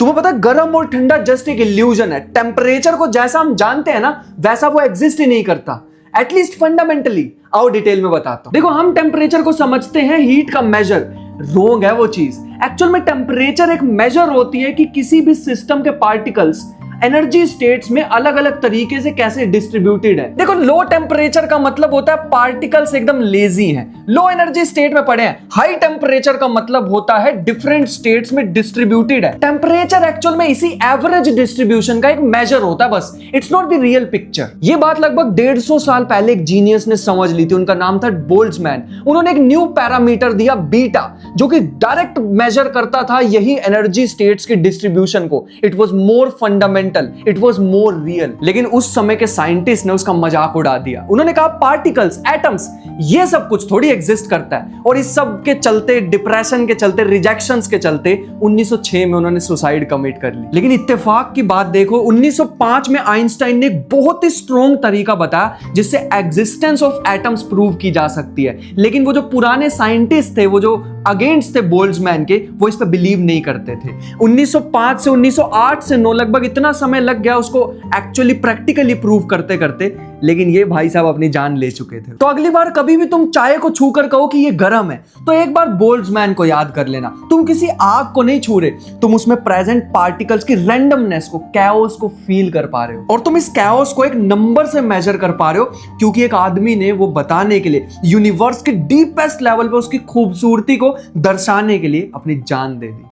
तुम्हें पता है गर्म और ठंडा जस्ट एक इल्यूजन है। टेम्परेचर को जैसा हम जानते हैं ना वैसा वो एग्जिस्ट ही नहीं करता, एटलीस्ट फंडामेंटली। आओ डिटेल में बताता हूं। देखो, हम टेम्परेचर को समझते हैं हीट का मेजर, रोंग है वो चीज। एक्चुअल में टेम्परेचर एक मेजर होती है कि किसी भी सिस्टम के पार्टिकल्स एनर्जी स्टेट्स में अलग अलग तरीके से कैसे डिस्ट्रीब्यूटेड है। देखो, लो टेम्परेचर का मतलब होता है पार्टिकल्स एकदम लेजी हैं, लो एनर्जी स्टेट में पड़े हैं। हाई टेम्परेचर का मतलब होता है डिफरेंट स्टेट्स में डिस्ट्रीब्यूटेड है। टेम्परेचर एक्चुअल में इसी एवरेज डिस्ट्रीब्यूशन का एक मेजर होता है बस, it's not the real picture. ये बात लगभग 150 साल पहले एक जीनियस ने समझ ली थी, उनका नाम था बोल्ट्जमैन। उन्होंने एक न्यू पैरामीटर दिया बीटा, जो कि डायरेक्ट मेजर करता था यही एनर्जी स्टेट्स की डिस्ट्रीब्यूशन को। It was more fundamental, it was more real. लेकिन उस समय के साइंटिस्ट ने उसका मजाक उड़ा दिया। उन्होंने कहा पार्टिकल्स, एटम्स, ये सब कुछ थोड़ी एग्जिस्ट करता है। और इस सब के चलते, डिप्रेशन के चलते, रिजेक्शंस के चलते 1906 में उन्होंने सुसाइड कमिट कर ली। लेकिन इत्तेफाक की बात देखो, 1905 में आइंस्टाइन ने एक बहुत ही स्ट्रॉन्ग तरीका बताया जिससे एग्जिस्टेंस ऑफ एटम्स प्रूव की जा सकती है। लेकिन वो जो पुराने साइंटिस्ट थे, वो जो अगेंस्ट थे बोल्ट्जमैन के, वो इस पे बिलीव नहीं करते थे। 1905 से 1908 से 9 लगभग इतना समय लग गया उसको एक्चुअली प्रैक्टिकली प्रूव करते करते। लेकिन ये भाई साहब अपनी जान ले चुके थे। तो अगली बार कभी भी तुम चाय को छूकर कहो कि ये गर्म है, तो एक बार बोल्ट्जमैन को याद कर लेना। तुम किसी आग को नहीं छू रहे, तुम उसमें प्रेजेंट पार्टिकल्स की रैंडमनेस को, कैओस को फील कर पा रहे हो। और तुम इस कैओस को एक नंबर से मेजर कर पा रहे हो, क्योंकि एक आदमी ने वो बताने के लिए, यूनिवर्स के डीपेस्ट लेवल पे उसकी खूबसूरती को दर्शाने के लिए अपनी जान दे दी।